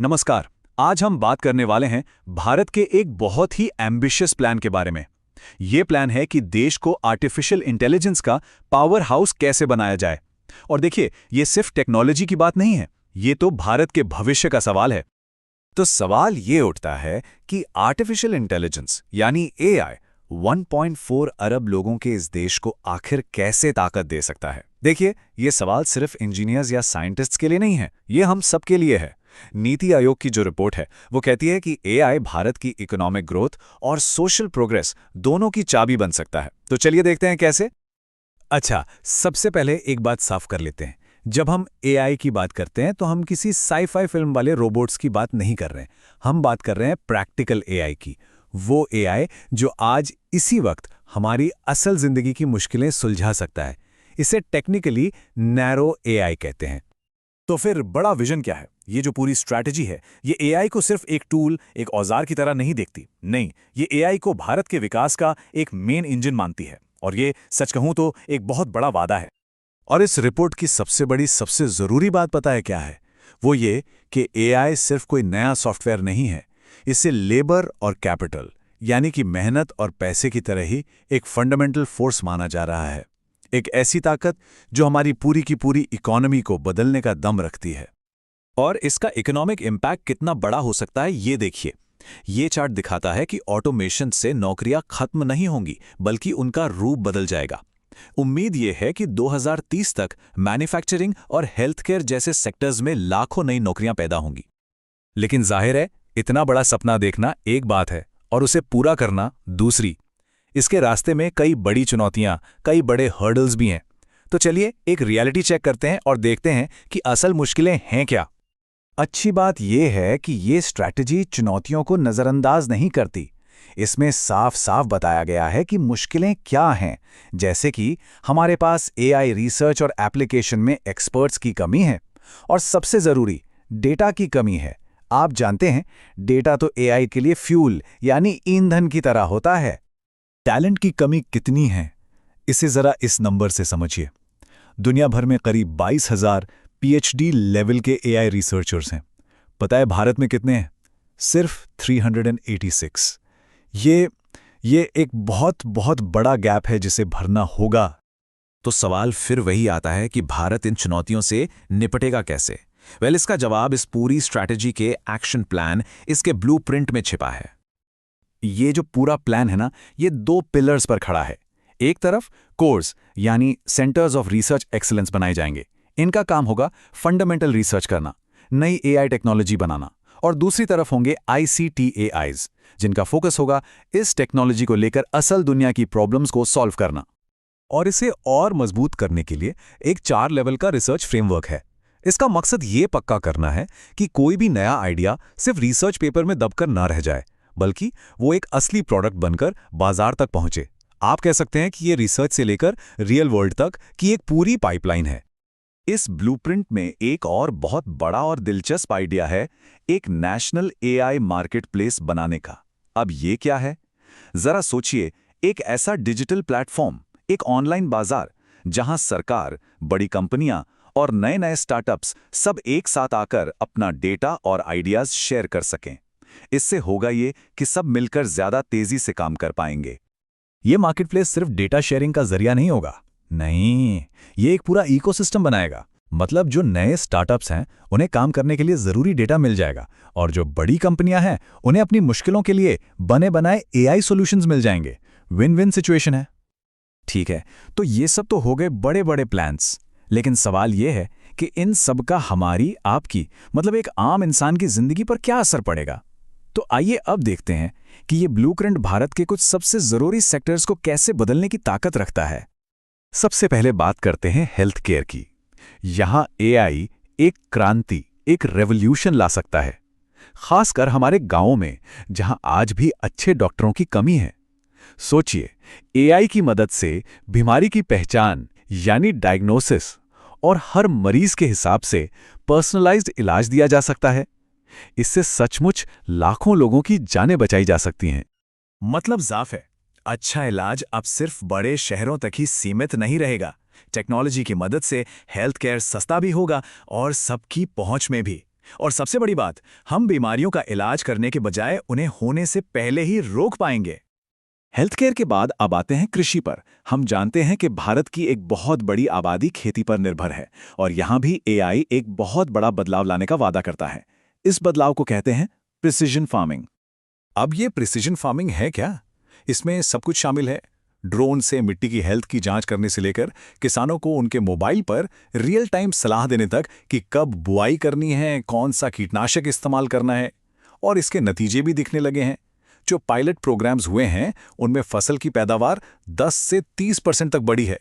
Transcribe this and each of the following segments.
नमस्कार। आज हम बात करने वाले हैं भारत के एक बहुत ही एम्बिशियस प्लान के बारे में। ये प्लान है कि देश को आर्टिफिशियल इंटेलिजेंस का पावर हाउस कैसे बनाया जाए। और देखिए, ये सिर्फ टेक्नोलॉजी की बात नहीं है, ये तो भारत के भविष्य का सवाल है। तो सवाल ये उठता है कि आर्टिफिशियल इंटेलिजेंस यानी एआई 1.4 अरब लोगों के इस देश को आखिर कैसे ताकत दे सकता है। देखिए, ये सवाल सिर्फ इंजीनियर्स या साइंटिस्ट्स के लिए नहीं है, ये हम सब के लिए है। नीति आयोग की जो रिपोर्ट है वो कहती है कि एआई भारत की इकोनॉमिक ग्रोथ और सोशल प्रोग्रेस दोनों की चाबी बन सकता है। तो चलिए देखते हैं कैसे। अच्छा, सबसे पहले एक बात साफ कर लेते हैं। जब हम एआई की बात करते हैं तो हम किसी साई-फाई फिल्म वाले रोबोट्स की बात नहीं कर रहे हैं। हम बात कर रहे हैं प्रैक्टिकल एआई की। वो एआई जो आज इसी वक्त हमारी असल जिंदगी की मुश्किलें सुलझा सकता है। इसे टेक्निकली नैरो एआई कहते हैं। तो फिर बड़ा विजन क्या है? ये जो पूरी स्ट्रैटेजी है, ये एआई को सिर्फ एक टूल, एक औजार की तरह नहीं देखती। नहीं, ये एआई को भारत के विकास का एक मेन इंजन मानती है। और ये सच कहूं तो एक बहुत बड़ा वादा है। और इस रिपोर्ट की सबसे बड़ी, सबसे जरूरी बात पता है क्या है? वो ये कि एआई सिर्फ कोई नया सॉफ्टवेयर नहीं है। इसे लेबर और कैपिटल यानी कि मेहनत और पैसे की तरह ही एक फंडामेंटल फोर्स माना जा रहा है। एक ऐसी ताकत जो हमारी पूरी की पूरी इकोनॉमी को बदलने का दम रखती है। और इसका इकोनॉमिक इम्पैक्ट कितना बड़ा हो सकता है, ये देखिए। ये चार्ट दिखाता है कि ऑटोमेशन से नौकरियां खत्म नहीं होंगी, बल्कि उनका रूप बदल जाएगा। उम्मीद ये है कि 2030 तक मैन्युफैक्चरिंग और हेल्थ केयर जैसे सेक्टर्स में लाखों नई नौकरियां पैदा होंगी। लेकिन जाहिर है, इतना बड़ा सपना देखना एक बात है और उसे पूरा करना दूसरी। इसके रास्ते में कई बड़ी चुनौतियां, कई बड़े हर्डल्स भी हैं। तो चलिए एक रियलिटी चेक करते हैं और देखते हैं कि असल मुश्किलें हैं क्या। अच्छी बात यह है कि ये स्ट्रैटेजी चुनौतियों को नज़रअंदाज नहीं करती। इसमें साफ साफ बताया गया है कि मुश्किलें क्या हैं, जैसे कि हमारे पास एआई रिसर्च और एप्लीकेशन में एक्सपर्ट्स की कमी है, और सबसे ज़रूरी, डेटा की कमी है। आप जानते हैं, डेटा तो एआई के लिए फ्यूल यानी ईंधन की तरह होता है। टैलेंट की कमी कितनी है, इसे जरा इस नंबर से समझिए। दुनिया भर में करीब 22,000 पीएचडी लेवल के एआई रिसर्चर्स हैं। पता है भारत में कितने हैं? सिर्फ 386। ये एक बहुत बहुत बड़ा गैप है जिसे भरना होगा। तो सवाल फिर वही आता है कि भारत इन चुनौतियों से निपटेगा कैसे? इसका जवाब इस पूरी स्ट्रैटेजी के एक्शन प्लान, इसके ब्लूप्रिंट में छिपा है। ये जो पूरा प्लान है ना, ये 2 पिलर्स पर खड़ा है। एक तरफ कोर्स यानी सेंटर्स ऑफ रिसर्च एक्सीलेंस बनाए जाएंगे। इनका काम होगा फंडामेंटल रिसर्च करना, नई एआई टेक्नोलॉजी बनाना। और दूसरी तरफ होंगे आईसीटीएआईज, जिनका फोकस होगा इस टेक्नोलॉजी को लेकर असल दुनिया की प्रॉब्लम्स को सॉल्व करना। और इसे और मजबूत करने के लिए एक 4 लेवल का रिसर्च फ्रेमवर्क है। इसका मकसद ये पक्का करना है कि कोई भी नया आइडिया सिर्फ रिसर्च पेपर में दबकर ना रह जाए, बल्कि वो एक असली प्रोडक्ट बनकर बाजार तक पहुंचे। आप कह सकते हैं कि ये रिसर्च से लेकर रियल वर्ल्ड तक की एक पूरी पाइपलाइन है। इस ब्लूप्रिंट में एक और बहुत बड़ा और दिलचस्प आइडिया है, एक नेशनल एआई मार्केटप्लेस बनाने का। अब ये क्या है? जरा सोचिए, एक ऐसा डिजिटल प्लेटफॉर्म, एक ऑनलाइन बाजार, जहां सरकार, बड़ी कंपनियां और नए नए स्टार्टअप्स सब एक साथ आकर अपना डेटा और आइडियाज शेयर कर सकें। इससे होगा ये कि सब मिलकर ज्यादा तेजी से काम कर पाएंगे। ये मार्केटप्लेस सिर्फ डेटा शेयरिंग का जरिया नहीं होगा। नहीं, ये एक पूरा इकोसिस्टम बनाएगा। मतलब जो नए स्टार्टअप्स हैं, उन्हें काम करने के लिए जरूरी डेटा मिल जाएगा, और जो बड़ी कंपनियां हैं, उन्हें अपनी मुश्किलों के लिए बने बनाए एआई सॉल्यूशंस मिल जाएंगे। विन विन सिचुएशन है। ठीक है, तो ये सब तो हो गए बड़े बड़े प्लान्स। लेकिन सवाल ये है कि इन सब का हमारी, आपकी, मतलब एक आम इंसान की जिंदगी पर क्या असर पड़ेगा। तो आइए अब देखते हैं कि ये ब्लूप्रिंट भारत के कुछ सबसे जरूरी सेक्टर्स को कैसे बदलने की ताकत रखता है। सबसे पहले बात करते हैं हेल्थ केयर की। यहां एआई एक क्रांति, एक रेवोल्यूशन ला सकता है, खासकर हमारे गांवों में जहां आज भी अच्छे डॉक्टरों की कमी है। सोचिए, एआई की मदद से बीमारी की पहचान यानी डायग्नोसिस और हर मरीज के हिसाब से पर्सनलाइज्ड इलाज दिया जा सकता है। इससे सचमुच लाखों लोगों की जानें बचाई जा सकती हैं। मतलब साफ है, अच्छा इलाज अब सिर्फ बड़े शहरों तक ही सीमित नहीं रहेगा। टेक्नोलॉजी की मदद से हेल्थ केयर सस्ता भी होगा और सबकी पहुंच में भी। और सबसे बड़ी बात, हम बीमारियों का इलाज करने के बजाय उन्हें होने से पहले ही रोक पाएंगे। हेल्थ केयर के बाद अब आते हैं कृषि पर। हम जानते हैं कि भारत की एक बहुत बड़ी आबादी खेती पर निर्भर है और यहाँ भी एआई एक बहुत बड़ा बदलाव लाने का वादा करता है। इस बदलाव को कहते हैं प्रिसिजन फार्मिंग। अब ये प्रिसिजन फार्मिंग है क्या? इसमें सब कुछ शामिल है। ड्रोन से मिट्टी की हेल्थ की जांच करने से लेकर किसानों को उनके मोबाइल पर रियल टाइम सलाह देने तक कि कब बुआई करनी है, कौन सा कीटनाशक इस्तेमाल करना है। और इसके नतीजे भी दिखने लगे हैं। जो पायलट प्रोग्राम्स हुए हैं उनमें फसल की पैदावार 10 से 30% तक बढ़ी है।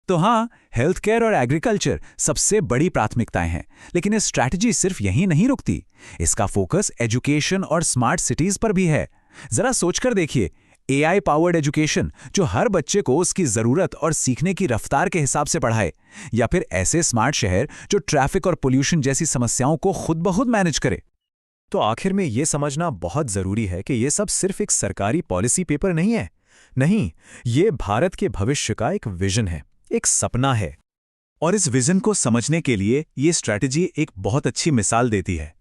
तो हाँ, हेल्थ केयर और एग्रीकल्चर सबसे बड़ी प्राथमिकताएं हैं, लेकिन ये स्ट्रैटेजी सिर्फ यहीं नहीं रुकती। इसका फोकस एजुकेशन और स्मार्ट सिटीज पर भी है। जरा सोचकर देखिए, एआई पावर्ड एजुकेशन जो हर बच्चे को उसकी जरूरत और सीखने की रफ्तार के हिसाब से पढ़ाए, या फिर ऐसे स्मार्ट शहर जो ट्रैफिक और पोल्यूशन जैसी समस्याओं को खुद ब खुद मैनेज करे। तो आखिर में ये समझना बहुत जरूरी है कि ये सब सिर्फ एक सरकारी पॉलिसी पेपर नहीं है। नहीं, ये भारत के भविष्य का एक विजन है, एक सपना है। और इस विजन को समझने के लिए ये स्ट्रैटेजी एक बहुत अच्छी मिसाल देती है।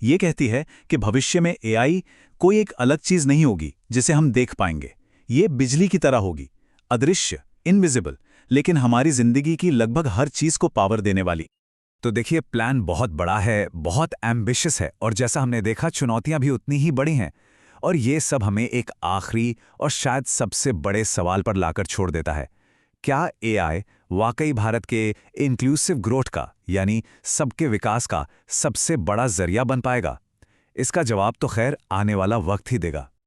ये कहती है कि भविष्य में एआई कोई एक अलग चीज नहीं होगी जिसे हम देख पाएंगे। ये बिजली की तरह होगी, अदृश्य, इनविजिबल, लेकिन हमारी जिंदगी की लगभग हर चीज को पावर देने वाली। तो देखिए, प्लान बहुत बड़ा है, बहुत एम्बिशियस है, और जैसा हमने देखा चुनौतियां भी उतनी ही बड़ी हैं। और ये सब हमें एक आखिरी और शायद सबसे बड़े सवाल पर लाकर छोड़ देता है। क्या एआई वाकई भारत के इंक्लूसिव ग्रोथ का, यानी सबके विकास का सबसे बड़ा जरिया बन पाएगा? इसका जवाब तो खैर आने वाला वक्त ही देगा।